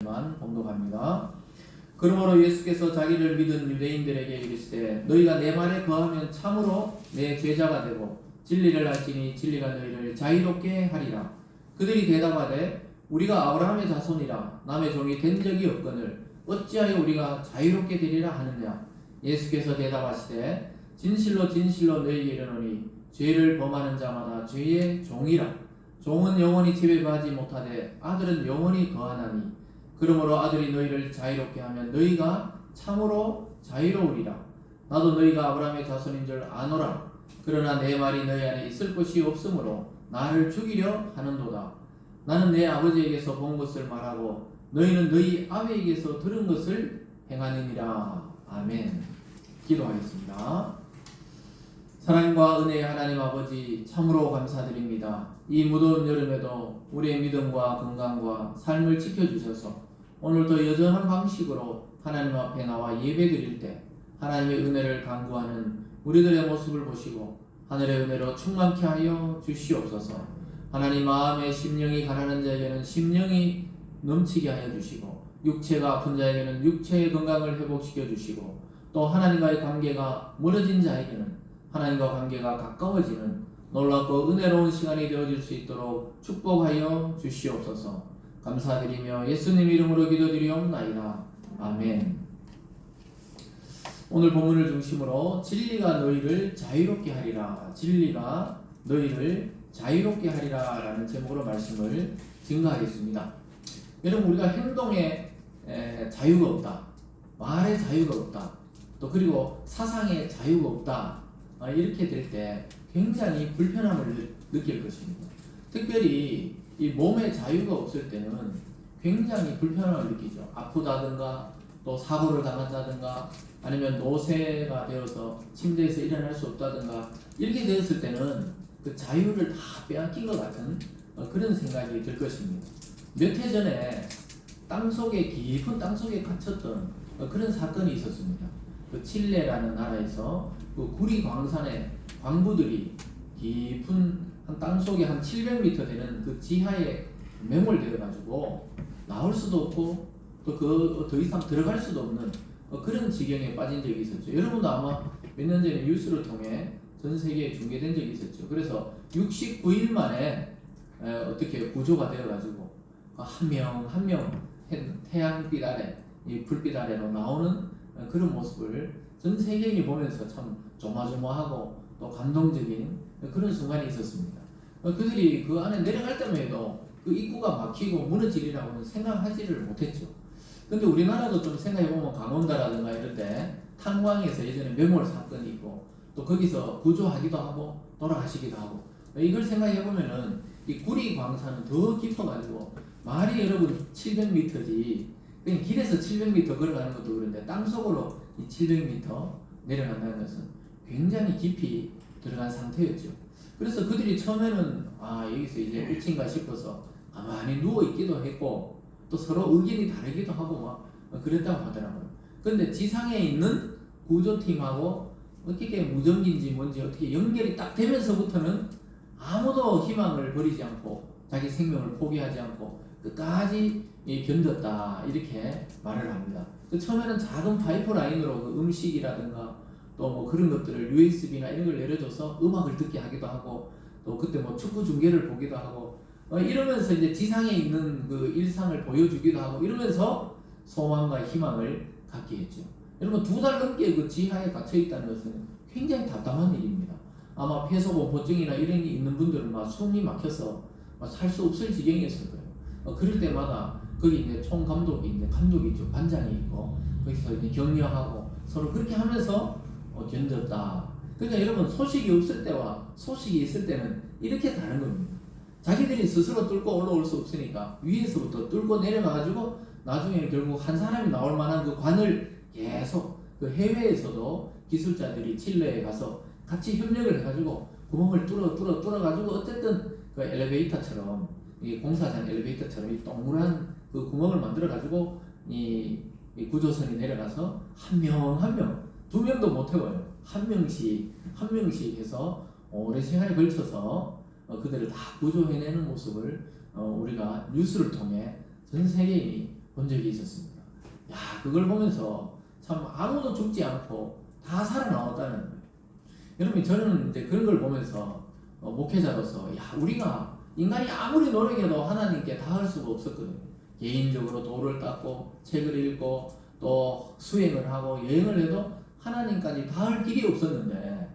봉독합니다. 그러므로 예수께서 자기를 믿은 유대인들에게 이르시되 너희가 내 말에 거하면 참으로 내 제자가 되고 진리를 알지니 진리가 너희를 자유롭게 하리라. 그들이 대답하되 우리가 아브라함의 자손이라 남의 종이 된 적이 없거늘 어찌하여 우리가 자유롭게 되리라 하느냐. 예수께서 대답하시되 진실로 진실로 너희에게 이르노니 죄를 범하는 자마다 죄의 종이라. 종은 영원히 지배받지 못하되 아들은 영원히 거하나니 그러므로 아들이 너희를 자유롭게 하면 너희가 참으로 자유로우리라. 나도 너희가 아브라함의 자손인 줄 아노라. 그러나 내 말이 너희 안에 있을 것이 없으므로 나를 죽이려 하는도다. 나는 내 아버지에게서 본 것을 말하고 너희는 너희 아버지에게서 들은 것을 행하느니라. 아멘. 기도하겠습니다. 사랑과 은혜의 하나님 아버지 참으로 감사드립니다. 이 무더운 여름에도 우리의 믿음과 건강과 삶을 지켜주셔서 오늘도 여전한 방식으로 하나님 앞에 나와 예배드릴 때 하나님의 은혜를 간구하는 우리들의 모습을 보시고 하늘의 은혜로 충만케 하여 주시옵소서. 하나님 마음에 심령이 가난한 자에게는 심령이 넘치게 하여 주시고 육체가 아픈 자에게는 육체의 건강을 회복시켜 주시고 또 하나님과의 관계가 멀어진 자에게는 하나님과 관계가 가까워지는 놀랍고 은혜로운 시간이 되어질 수 있도록 축복하여 주시옵소서. 감사드리며 예수님 이름으로 기도드리옵나이다. 아멘. 오늘 본문을 중심으로 진리가 너희를 자유롭게 하리라. 진리가 너희를 자유롭게 하리라 라는 제목으로 말씀을 증거하겠습니다. 여러분, 우리가 행동에 자유가 없다, 말에 자유가 없다, 또 그리고 사상에 자유가 없다, 이렇게 될 때 굉장히 불편함을 느낄 것입니다. 특별히 이 몸에 자유가 없을 때는 굉장히 불편함을 느끼죠. 아프다든가 또 사고를 당한다든가 아니면 노쇠가 되어서 침대에서 일어날 수 없다든가 이렇게 되었을 때는 그 자유를 다 빼앗긴 것 같은 그런 생각이 들 것입니다. 몇 해 전에 땅속에 깊은 땅속에 갇혔던 그런 사건이 있었습니다. 그 칠레라는 나라에서 그 구리 광산의 광부들이 깊은 한 땅속에 한 700m 되는 그 지하에 매몰되어 가지고 나올 수도 없고 또 그 더 이상 들어갈 수도 없는 그런 지경에 빠진 적이 있었죠. 여러분도 아마 몇 년 전에 뉴스를 통해 전 세계에 중계된 적이 있었죠. 그래서 69일 만에 어떻게 구조가 되어 가지고 한 명 한 명 태양빛 아래 이 불빛 아래로 나오는 그런 모습을 전 세계인이 보면서 참 조마조마하고 또 감동적인 그런 순간이 있었습니다. 그들이 그 안에 내려갈 때만 해도 그 입구가 막히고 무너지리라고는 생각하지를 못했죠. 근데 우리나라도 좀 생각해보면 강원도라든가 이럴 때 탄광에서 예전에 매몰 사건이 있고 또 거기서 구조하기도 하고 돌아가시기도 하고 이걸 생각해보면은 이 구리 광산은 더 깊어가지고 말이 여러분 700m지 그냥 길에서 700m 걸어가는 것도 그런데 땅속으로 이 700m 내려간다는 것은 굉장히 깊이 들어간 상태였죠. 그래서 그들이 처음에는 여기서 이제 끝인가 싶어서 가만히 누워있기도 했고 또 서로 의견이 다르기도 하고 막 그랬다고 하더라고요. 그런데 지상에 있는 구조팀하고 어떻게 무전기인지 뭔지 어떻게 연결이 딱 되면서부터는 아무도 희망을 버리지 않고 자기 생명을 포기하지 않고 끝까지 견뎠다 이렇게 말을 합니다. 처음에는 작은 파이프라인으로 그 음식이라든가 또 뭐 그런 것들을 USB나 이런 걸 내려줘서 음악을 듣게 하기도 하고 또 그때 뭐 축구 중계를 보기도 하고 이러면서 이제 지상에 있는 그 일상을 보여주기도 하고 이러면서 소망과 희망을 갖게 했죠. 여러분 2달 넘게 그 지하에 갇혀 있다는 것은 굉장히 답답한 일입니다. 아마 폐소공포증이나 이런 게 있는 분들은 막 숨이 막혀서 살 수 없을 지경이었을 거예요. 그럴 때마다 거기 이제 총감독이 이제 감독이 있죠. 반장이 있고 거기서 이제 격려하고 서로 그렇게 하면서 견뎠다. 그러니까 여러분 소식이 없을 때와 소식이 있을 때는 이렇게 다른 겁니다. 자기들이 스스로 뚫고 올라올 수 없으니까 위에서부터 뚫고 내려가가지고 나중에 결국 한 사람이 나올 만한 그 관을 계속 그 해외에서도 기술자들이 칠레에 가서 같이 협력을 해가지고 구멍을 뚫어가지고 어쨌든 그 엘리베이터처럼 이 공사장 엘리베이터처럼 이 동그란 그 구멍을 만들어가지고 이 구조선이 내려가서 한 명 한 명 2명도 못 태워요. 한 명씩 해서 오랜 시간에 걸쳐서 그들을 다 구조해내는 모습을 우리가 뉴스를 통해 전 세계인이 본 적이 있었습니다. 야, 그걸 보면서 참 아무도 죽지 않고 다 살아나왔다는 거예요. 여러분, 저는 이제 그런 걸 보면서 목회자로서, 야, 우리가 인간이 아무리 노력해도 하나님께 닿을 수가 없었거든요. 개인적으로 도를 닦고 책을 읽고 또 수행을 하고 여행을 해도 하나님까지 닿을 길이 없었는데,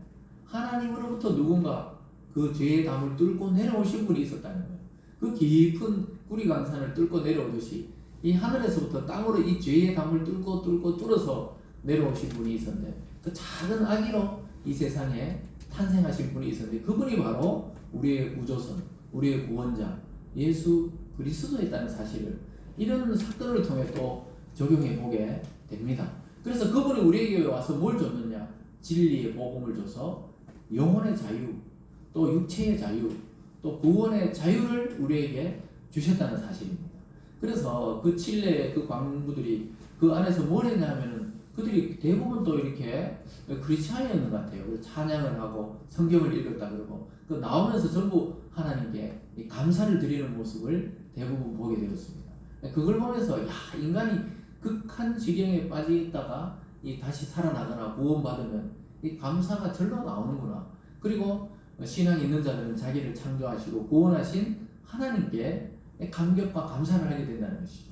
하나님으로부터 누군가 그 죄의 담을 뚫고 내려오신 분이 있었다는 거예요. 그 깊은 꾸리간산을 뚫고 내려오듯이 이 하늘에서부터 땅으로 이 죄의 담을 뚫어서 내려오신 분이 있었는데, 그 작은 아기로 이 세상에 탄생하신 분이 있었는데, 그분이 바로 우리의 구조선, 우리의 구원자 예수 그리스도였다는 사실을 이런 사건을 통해 또 적용해 보게 됩니다. 그래서 그분이 우리에게 와서 뭘 줬느냐? 진리의 복음을 줘서 영혼의 자유, 또 육체의 자유, 또 구원의 자유를 우리에게 주셨다는 사실입니다. 그래서 그 칠레의 그 광부들이 그 안에서 뭘 했냐 하면은, 그들이 대부분 또 이렇게 크리스찬이었는 것 같아요. 그래서 찬양을 하고 성경을 읽었다 그러고, 그 나오면서 전부 하나님께 감사를 드리는 모습을 대부분 보게 되었습니다. 그걸 보면서, 야, 인간이 극한 지경에 빠져 있다가 다시 살아나거나 구원받으면 이 감사가 절로 나오는구나. 그리고 신앙이 있는 자들은 자기를 창조하시고 구원하신 하나님께 감격과 감사를 하게 된다는 것이죠.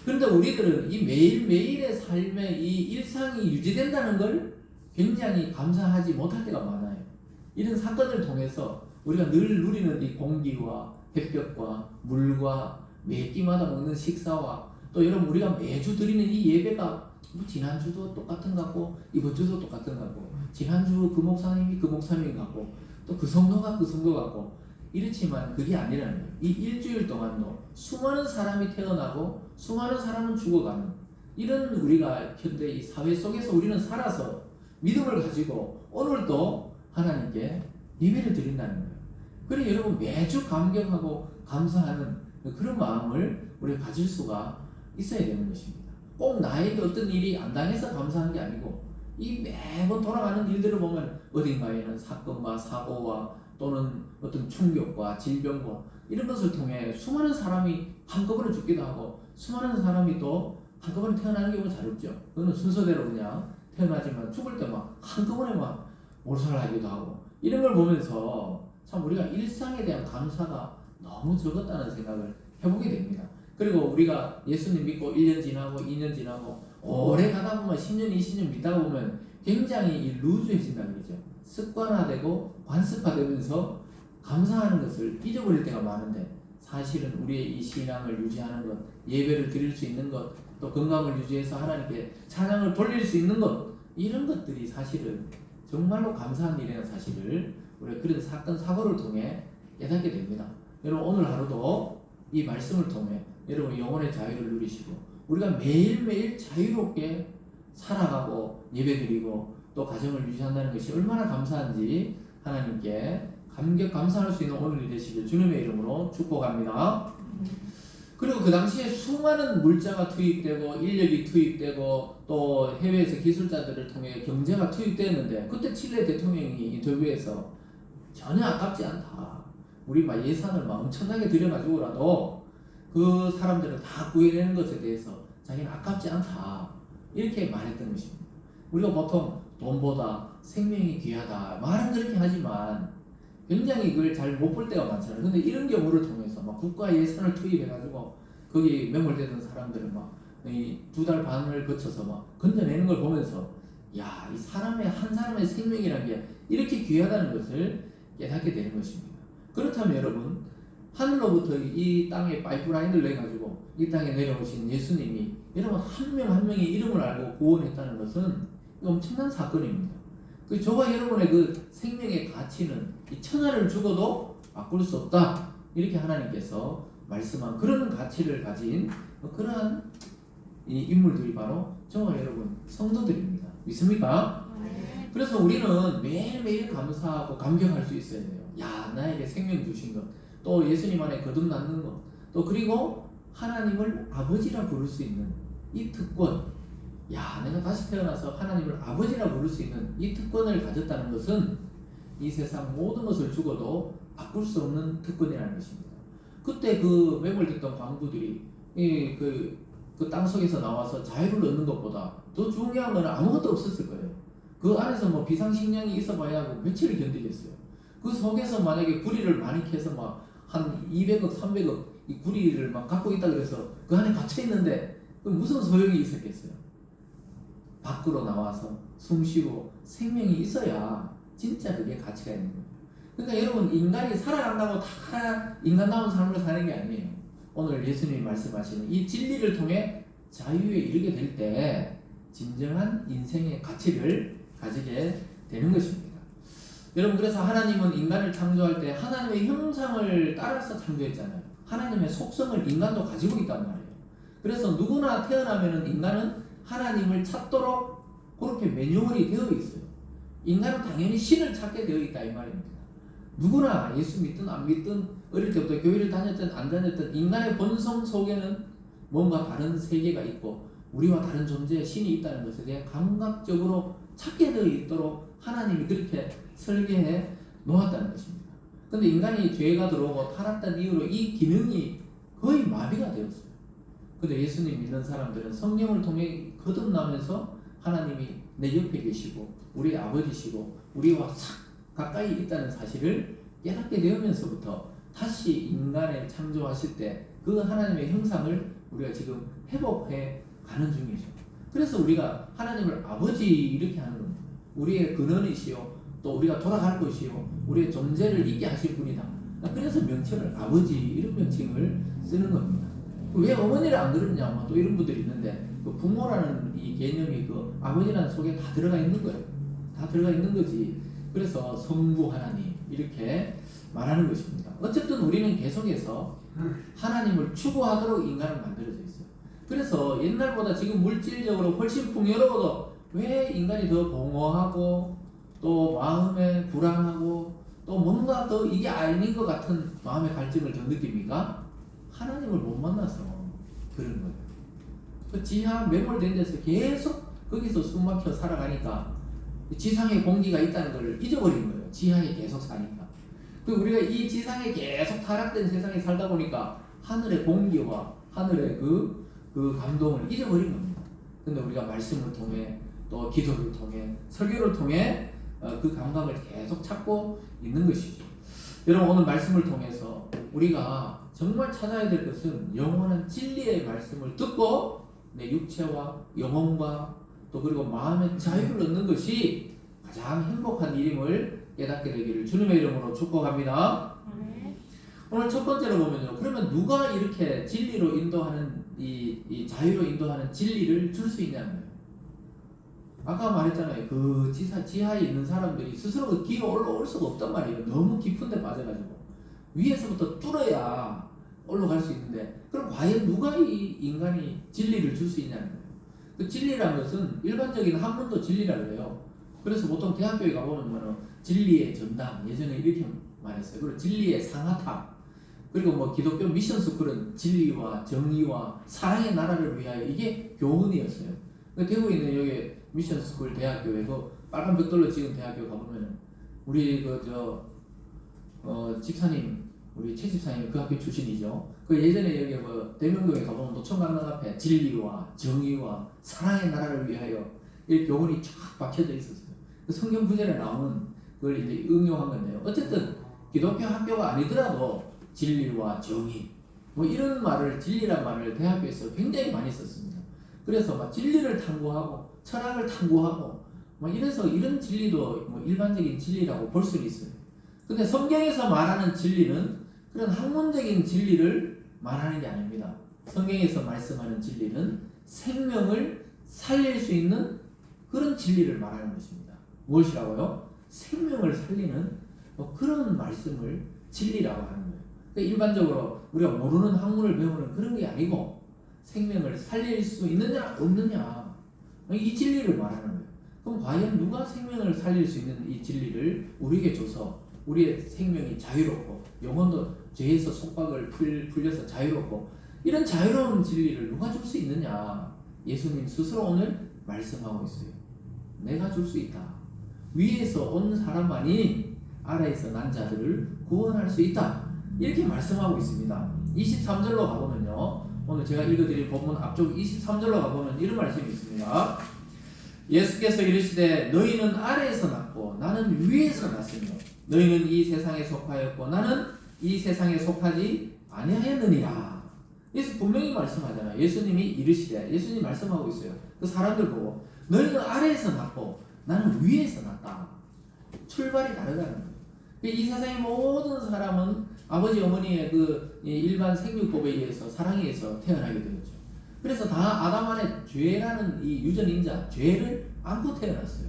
그런데 우리들은 이 매일매일의 삶의 이 일상이 유지된다는 걸 굉장히 감사하지 못할 때가 많아요. 이런 사건을 통해서 우리가 늘 누리는 이 공기와 햇볕과 물과 매 끼마다 먹는 식사와 또 여러분, 우리가 매주 드리는 이 예배가 뭐 지난주도 똑같은 것 같고 이번 주도 똑같은 것 같고, 지난주 그 목사님이 그 목사님 같고 또 그 성도가 그 성도 같고, 이렇지만 그게 아니라는 거예요. 이 일주일 동안도 수많은 사람이 태어나고 수많은 사람은 죽어가는 이런 우리가 현대 이 사회 속에서 우리는 살아서 믿음을 가지고 오늘도 하나님께 예배를 드린다는 거예요. 그래서 여러분, 매주 감격하고 감사하는 그런 마음을 우리가 가질 수가 있어야 되는 것입니다. 꼭 나에게 어떤 일이 안 당해서 감사한 게 아니고, 이 매번 돌아가는 일들을 보면 어딘가에는 사건과 사고와 또는 어떤 충격과 질병과 이런 것을 통해 수많은 사람이 한꺼번에 죽기도 하고 수많은 사람이 또 한꺼번에 태어나는 경우가 잘 없죠. 그거는 순서대로 그냥 태어나지만 죽을 때 막 한꺼번에 막 몰살하기도 하고, 이런 걸 보면서 참 우리가 일상에 대한 감사가 너무 적었다는 생각을 해보게 됩니다. 그리고 우리가 예수님 믿고 1년 지나고 2년 지나고 오래 가다 보면 10년 20년 믿다가 보면 굉장히 루즈해진다는 거죠. 습관화되고 관습화되면서 감사하는 것을 잊어버릴 때가 많은데, 사실은 우리의 이 신앙을 유지하는 것, 예배를 드릴 수 있는 것, 또 건강을 유지해서 하나님께 찬양을 돌릴 수 있는 것, 이런 것들이 사실은 정말로 감사한 일이라는 사실을 우리가 그런 사건 사고를 통해 깨닫게 됩니다. 여러분, 오늘 하루도 이 말씀을 통해 여러분 영혼의 자유를 누리시고 우리가 매일매일 자유롭게 살아가고 예배드리고 또 가정을 유지한다는 것이 얼마나 감사한지 하나님께 감사할 수 있는 오늘이 되시길 주님의 이름으로 축복합니다. 그리고 그 당시에 수많은 물자가 투입되고 인력이 투입되고 또 해외에서 기술자들을 통해 경제가 투입되었는데, 그때 칠레 대통령이 인터뷰에서 전혀 아깝지 않다. 우리 막 예산을 막 엄청나게 들여가지고라도 그 사람들을 다 구해내는 것에 대해서 자기는 아깝지 않다. 이렇게 말했던 것입니다. 우리가 보통 돈보다 생명이 귀하다 말은 그렇게 하지만 굉장히 그걸 잘 못 볼 때가 많잖아요. 근데 이런 경우를 통해서 막 국가 예산을 투입해가지고 거기 매몰되는 사람들을 막 이 2달 반을 거쳐서 막 건져내는 걸 보면서, 야, 이 사람의 한 사람의 생명이라는 게 이렇게 귀하다는 것을 깨닫게 되는 것입니다. 그렇다면 여러분, 하늘로부터 이 땅에 파이프라인을 내가지고 이 땅에 내려오신 예수님이 여러분 한 명 한 명의 이름을 알고 구원했다는 것은 엄청난 사건입니다. 그 저와 여러분의 그 생명의 가치는 이 천하를 죽어도 바꿀 수 없다. 이렇게 하나님께서 말씀한 그런 가치를 가진 그러한 이 인물들이 바로 저와 여러분 성도들입니다. 믿습니까? 네. 그래서 우리는 매일매일 감사하고 감격할 수 있어야 돼요. 야, 나에게 생명 주신 것, 또 예수님 안에 거듭났는 것, 또 그리고 하나님을 아버지라 부를 수 있는 이 특권, 야, 내가 다시 태어나서 하나님을 아버지라 부를 수 있는 이 특권을 가졌다는 것은 이 세상 모든 것을 죽어도 바꿀 수 없는 특권이라는 것입니다. 그때 그 매몰됐던 광부들이 그 그 땅속에서 나와서 자유를 얻는 것보다 더 중요한 건 아무것도 없었을 거예요. 그 안에서 뭐 비상식량이 있어봐야 뭐 며칠을 견디겠어요. 그 속에서 만약에 구리를 많이 캐서 막 한 200억, 300억 이 구리를 막 갖고 있다 그래서 그 안에 갇혀 있는데 그 무슨 소용이 있었겠어요? 밖으로 나와서 숨 쉬고 생명이 있어야 진짜 그게 가치가 있는 거예요. 그러니까 여러분, 인간이 살아간다고 다 인간다운 삶을 사는 게 아니에요. 오늘 예수님이 말씀하시는 이 진리를 통해 자유에 이르게 될 때 진정한 인생의 가치를 가지게 되는 것입니다. 여러분, 그래서 하나님은 인간을 창조할 때 하나님의 형상을 따라서 창조했잖아요. 하나님의 속성을 인간도 가지고 있단 말이에요. 그래서 누구나 태어나면 인간은 하나님을 찾도록 그렇게 매뉴얼이 되어 있어요. 인간은 당연히 신을 찾게 되어 있다 이 말입니다. 누구나 예수 믿든 안 믿든 어릴 때부터 교회를 다녔든 안 다녔든 인간의 본성 속에는 뭔가 다른 세계가 있고 우리와 다른 존재의 신이 있다는 것에 대해 감각적으로 찾게 되어 있도록 하나님이 그렇게 설계해 놓았다는 것입니다. 근데 인간이 죄가 들어오고 타락된 이후로 이 기능이 거의 마비가 되었어요. 근데 예수님 믿는 사람들은 성령을 통해 거듭나면서 하나님이 내 옆에 계시고 우리 아버지시고 우리와 싹 가까이 있다는 사실을 깨닫게 되면서부터 다시 인간을 창조하실 때 그 하나님의 형상을 우리가 지금 회복해 가는 중이죠. 그래서 우리가 하나님을 아버지 이렇게 하는 겁니다. 우리의 근원이시요 또 우리가 돌아갈 것이요 우리의 존재를 있게 하실 분이다. 그래서 명칭을 아버지 이런 명칭을 쓰는 겁니다. 왜 어머니를 안 그러느냐 뭐 또 이런 분들이 있는데 그 부모라는 이 개념이 그 아버지라는 속에 다 들어가 있는 거예요. 다 들어가 있는 거지. 그래서 성부 하나님 이렇게 말하는 것입니다. 어쨌든 우리는 계속해서 하나님을 추구하도록 인간을 만들어져 있어요. 그래서 옛날보다 지금 물질적으로 훨씬 풍요로워도 왜 인간이 더 공허하고 또 마음에 불안하고 또 뭔가 더 이게 아닌 것 같은 마음의 갈증을 더 느낍니까? 하나님을 못 만나서 그런 거예요. 그 지하 매몰된 데서 계속 거기서 숨막혀 살아가니까 지상에 공기가 있다는 걸 잊어버린 거예요. 지하에 계속 사니까. 그 우리가 이 지상에 계속 타락된 세상에 살다 보니까 하늘의 공기와 하늘의 그 감동을 잊어버린 겁니다. 근데 우리가 말씀을 통해 또 기도를 통해 설교를 통해 그 감각을 계속 찾고 있는 것이죠. 여러분, 오늘 말씀을 통해서 우리가 정말 찾아야 될 것은 영원한 진리의 말씀을 듣고 내 육체와 영혼과 또 그리고 마음의 자유를 얻는 것이 가장 행복한 일임을 깨닫게 되기를 주님의 이름으로 축복합니다. 오늘 첫 번째로 보면요. 그러면 누가 이렇게 진리로 인도하는 이 자유로 인도하는 진리를 줄 수 있냐는 거예요. 아까 말했잖아요. 그 지하에 있는 사람들이 스스로 그 길로 올라올 수가 없단 말이에요. 너무 깊은 데 빠져가지고 위에서부터 뚫어야 올라갈 수 있는데 그럼 과연 누가 이 인간이 진리를 줄 수 있냐는 거예요. 그 진리라는 것은 일반적인 학문도 진리라고 해요. 그래서 보통 대학교에 가보면 진리의 전당 예전에 이렇게 말했어요. 그리고 진리의 상하탑 그리고 뭐 기독교 미션 스쿨은 진리와 정의와 사랑의 나라를 위하여 이게 교훈이었어요. 대구에 있는 여기 미션 스쿨 대학교에 그 빨간 벽돌로 지은 대학교 가보면 우리 집사님 우리 최 집사님이 그 학교 출신이죠. 그 예전에 여기 뭐 대명동에 가보면 노천강당 앞에 진리와 정의와 사랑의 나라를 위하여 이 교훈이 쫙 박혀져 있었어요. 그 성경 구절에 나오는 그걸 이제 응용한 건데요. 어쨌든 기독교 학교가 아니더라도 진리와 정의 뭐 이런 말을 진리란 말을 대학교에서 굉장히 많이 썼습니다. 그래서 막 진리를 탐구하고 철학을 탐구하고 뭐 이래서 이런 진리도 뭐 일반적인 진리라고 볼 수는 있어요. 근데 성경에서 말하는 진리는 그런 학문적인 진리를 말하는 게 아닙니다. 성경에서 말씀하는 진리는 생명을 살릴 수 있는 그런 진리를 말하는 것입니다. 무엇이라고요? 생명을 살리는 뭐 그런 말씀을 진리라고 하는 거예요. 그러니까 일반적으로 우리가 모르는 학문을 배우는 그런 게 아니고 생명을 살릴 수 있느냐 없느냐 이 진리를 말하는 거예요. 그럼 과연 누가 생명을 살릴 수 있는 이 진리를 우리에게 줘서 우리의 생명이 자유롭고 영혼도 죄에서 속박을 풀려서 자유롭고 이런 자유로운 진리를 누가 줄 수 있느냐? 예수님 스스로 오늘 말씀하고 있어요. 내가 줄 수 있다. 위에서 온 사람만이 아래에서 난 자들을 구원할 수 있다. 이렇게 말씀하고 있습니다. 23절로 가보면요. 오늘 제가 읽어드릴 본문 앞쪽 23절로 가보면 이런 말씀이 있습니다. 예수께서 이르시되 너희는 아래에서 났고 나는 위에서 났으며 너희는 이 세상에 속하였고 나는 이 세상에 속하지 아니하였느니라. 예수 분명히 말씀하잖아요. 예수님이 이르시되, 예수님이 말씀하고 있어요. 그 사람들 보고 너희는 아래에서 났고 나는 위에서 났다. 출발이 다르다는 거예요. 이 세상의 모든 사람은 아버지 어머니의 그 일반 생육법에 의해서 사랑에 의해서 태어나게 되었죠. 그래서 다 아담 안에 죄라는 이 유전인자, 죄를 안고 태어났어요.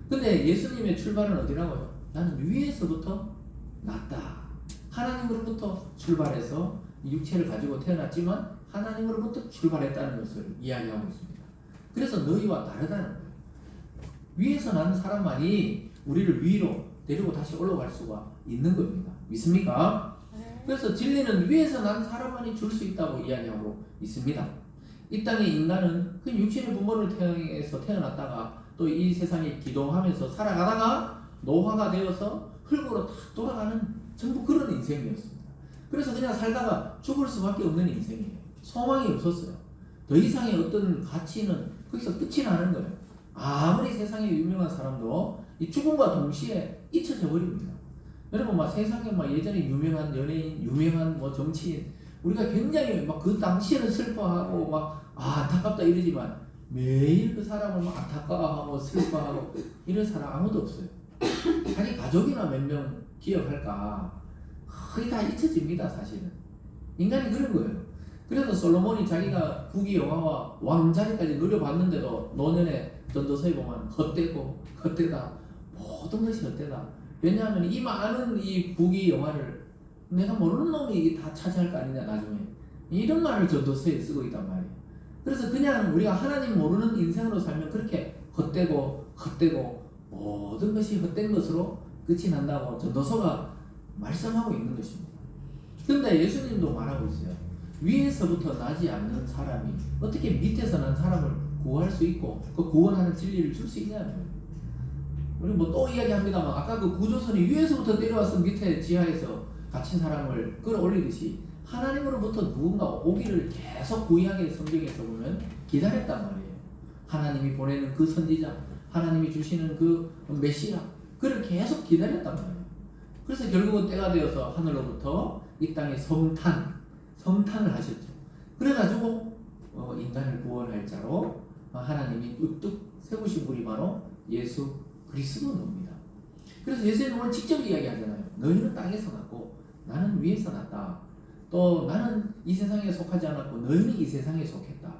근데 예수님의 출발은 어디라고요? 나는 위에서부터 났다. 하나님으로부터 출발해서 육체를 가지고 태어났지만 하나님으로부터 출발했다는 것을 이야기하고 있습니다. 그래서 너희와 다르다는 거예요. 위에서 난 사람만이 우리를 위로 데리고 다시 올라갈 수가 있는 겁니다. 믿습니까? 그래서 진리는 위에서 난 사람만이 줄 수 있다고 이야기하고 있습니다. 이 땅의 인간은 그 육신의 부모를 통해서 태어났다가 또 이 세상에 기동하면서 살아가다가 노화가 되어서 흙으로 다 돌아가는 전부 그런 인생이었습니다. 그래서 그냥 살다가 죽을 수밖에 없는 인생이에요. 소망이 없었어요. 더 이상의 어떤 가치는 거기서 끝이 나는 거예요. 아무리 세상에 유명한 사람도 이 죽음과 동시에 잊혀져 버립니다. 여러분 막 세상에 막 예전에 유명한 연예인, 유명한 뭐 정치인, 우리가 굉장히 막 그 당시에는 슬퍼하고 막 안타깝다 이러지만 매일 그 사람을 막 안타까워하고 슬퍼하고 이런 사람 아무도 없어요. 자기 가족이나 몇 명 기억할까? 거의 다 잊혀집니다, 사실은. 인간이 그런 거예요. 그래서 솔로몬이 자기가 국위 영화와 왕자리까지 누려봤는데도 노년에 전도서에 보면 헛되고 헛되다, 모든 것이 헛되다. 왜냐하면 이 많은 이 국위 영화를 내가 모르는 놈이 다 차지할 거 아니냐 나중에, 이런 말을 전도서에 쓰고 있단 말이에요. 그래서 그냥 우리가 하나님 모르는 인생으로 살면 그렇게 헛되고 모든 것이 헛된 것으로 끝이 난다고 전도서가 말씀하고 있는 것입니다. 그런데 예수님도 말하고 있어요. 위에서부터 나지 않는 사람이 어떻게 밑에서 난 사람을 구할 수 있고 그 구원하는 진리를 줄 수 있냐는 거예요. 우리 뭐 또 이야기합니다만 아까 그 구조선이 위에서부터 내려와서 밑에 지하에서 갇힌 사람을 끌어올리듯이 하나님으로부터 누군가 오기를 계속 구약의 성경에서 보면 기다렸단 말이에요. 하나님이 보내는 그 선지자, 하나님이 주시는 그 메시아, 그를 계속 기다렸단 말이에요. 그래서 결국은 때가 되어서 하늘로부터 이 땅에 성탄을 하셨죠. 그래가지고 인간을 구원할 자로 하나님이 우뚝 세우신 분이 바로 예수 그리스도입니다. 그래서 예수님은 오늘 직접 이야기하잖아요. 너희는 땅에서 났고 나는 위에서 났다. 또 나는 이 세상에 속하지 않았고 너희는 이 세상에 속했다.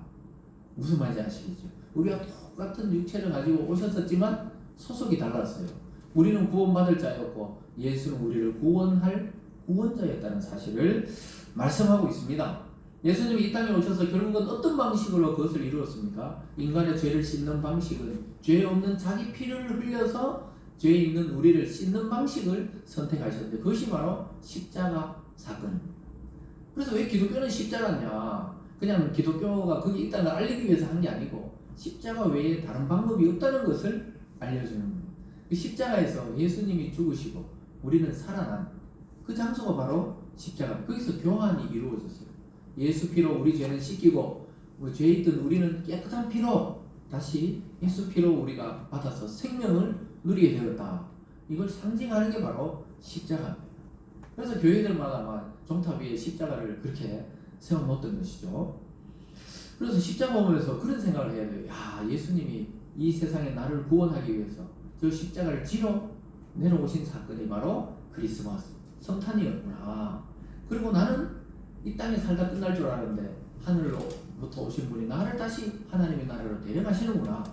무슨 말인지 아시겠죠? 우리가 똑같은 육체를 가지고 오셨었지만 소속이 달랐어요. 우리는 구원받을 자였고 예수는 우리를 구원할 구원자였다는 사실을 말씀하고 있습니다. 예수님이 이 땅에 오셔서 결국은 어떤 방식으로 그것을 이루었습니까? 인간의 죄를 씻는 방식은 죄 없는 자기 피를 흘려서 죄 있는 우리를 씻는 방식을 선택하셨는데 그것이 바로 십자가 사건입니다. 그래서 왜 기독교는 십자가냐? 그냥 기독교가 거기 있다는 걸 알리기 위해서 한 게 아니고 십자가 외에 다른 방법이 없다는 것을 알려주는 거예요. 그 십자가에서 예수님이 죽으시고 우리는 살아난 그 장소가 바로 십자가. 거기서 교환이 이루어졌어요. 예수 피로 우리 죄는 씻기고 죄 있던 우리는 깨끗한 피로 다시 예수 피로 우리가 받아서 생명을 누리게 되었다. 이걸 상징하는 게 바로 십자가입니다. 그래서 교회들마다 막 종탑 위에 십자가를 그렇게 세워놓던 것이죠. 그래서 십자가 보면서 그런 생각을 해야 돼요. 야, 예수님이 이 세상에 나를 구원하기 위해서 저 십자가를 지러 내려오신 사건이 바로 크리스마스 성탄이었구나. 그리고 나는 이 땅에 살다 끝날 줄 알았는데 하늘로부터 오신 분이 나를 다시 하나님의 나라로 데려가시는구나.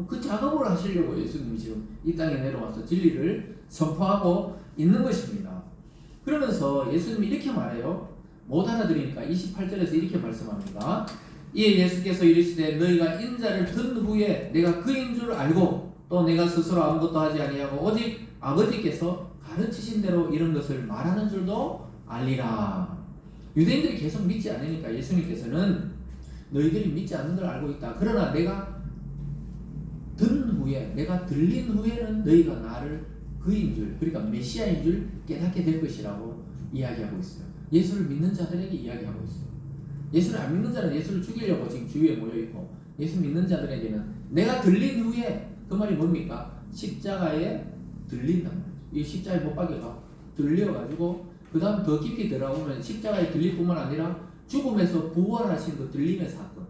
그 작업을 하시려고 예수님이 지금 이 땅에 내려와서 진리를 선포하고 있는 것입니다. 그러면서 예수님이 이렇게 말해요. 못 알아들으니까 28절에서 이렇게 말씀합니다. 이에 예수께서 이르시되 너희가 인자를 든 후에 내가 그인 줄 알고 또 내가 스스로 아무것도 하지 아니하고 오직 아버지께서 가르치신 대로 이런 것을 말하는 줄도 알리라. 유대인들이 계속 믿지 않으니까 예수님께서는 너희들이 믿지 않는 걸 알고 있다. 그러나 내가 든 후에, 내가 들린 후에는 너희가 나를 그인 줄, 그러니까 메시아인 줄 깨닫게 될 것이라고 이야기하고 있어요. 예수를 믿는 자들에게 이야기하고 있어요. 예수를 안 믿는 자는 예수를 죽이려고 지금 주위에 모여있고, 예수 믿는 자들에게는 내가 들린 후에, 그 말이 뭡니까? 십자가에 들린단 말이죠. 이 십자가에 못 박여가 들려가지고 그 다음 더 깊이 들어가보면 십자가에 들릴 뿐만 아니라 죽음에서 부활하신 그 들림의 사건,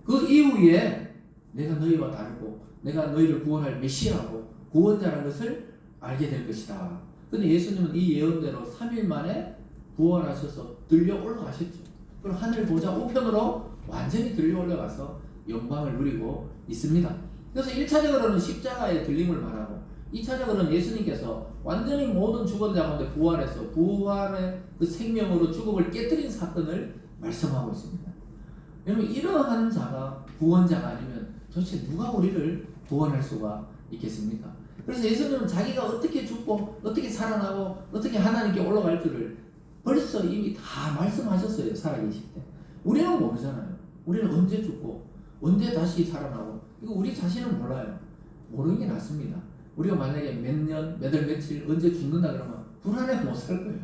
그 이후에 내가 너희와 다르고 내가 너희를 구원할 메시아고 구원자라는 것을 알게 될 것이다. 근데 예수님은 이 예언대로 3일 만에 부활하셔서 들려 올라가셨죠. 그럼 하늘 보좌 우편으로 완전히 들려 올라가서 영광을 누리고 있습니다. 그래서 1차적으로는 십자가의 들림을 말하고, 2차적으로는 예수님께서 완전히 모든 죽은 자 가운데 부활해서 부활의 그 생명으로 죽음을 깨뜨린 사건을 말씀하고 있습니다. 여러분, 이러한 자가 구원자가 아니면 도대체 누가 우리를 구원할 수가 있겠습니까? 그래서 예수님은 자기가 어떻게 죽고 어떻게 살아나고 어떻게 하나님께 올라갈 줄을 벌써 이미 다 말씀하셨어요. 살아계실 때. 우리는 모르잖아요. 우리는 언제 죽고 언제 다시 살아나고 이거 우리 자신은 몰라요. 모르는 게 낫습니다. 우리가 만약에 몇 년, 몇 월, 며칠 언제 죽는다 그러면 불안해 못 살 거예요.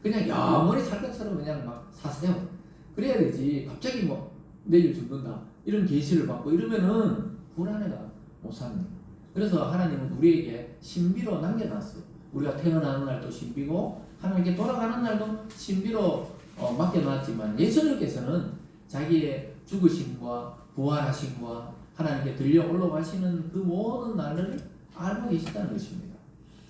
그냥 영원히 살 것처럼 그냥 막 사세요. 그래야 되지. 갑자기 뭐 내일 죽는다 이런 계시를 받고 이러면은 불안해가 못 삽니다. 그래서 하나님은 우리에게 신비로 남겨놨어요. 우리가 태어나는 날도 신비고 하나님께 돌아가는 날도 신비로 맡겨놨지만, 예수님께서는 자기의 죽으심과 부활하심과 하나님께 들려 올라가시는 그 모든 날을 알고 계시다는 것입니다.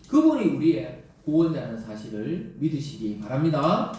그분이 우리의 구원자라는 사실을 믿으시기 바랍니다.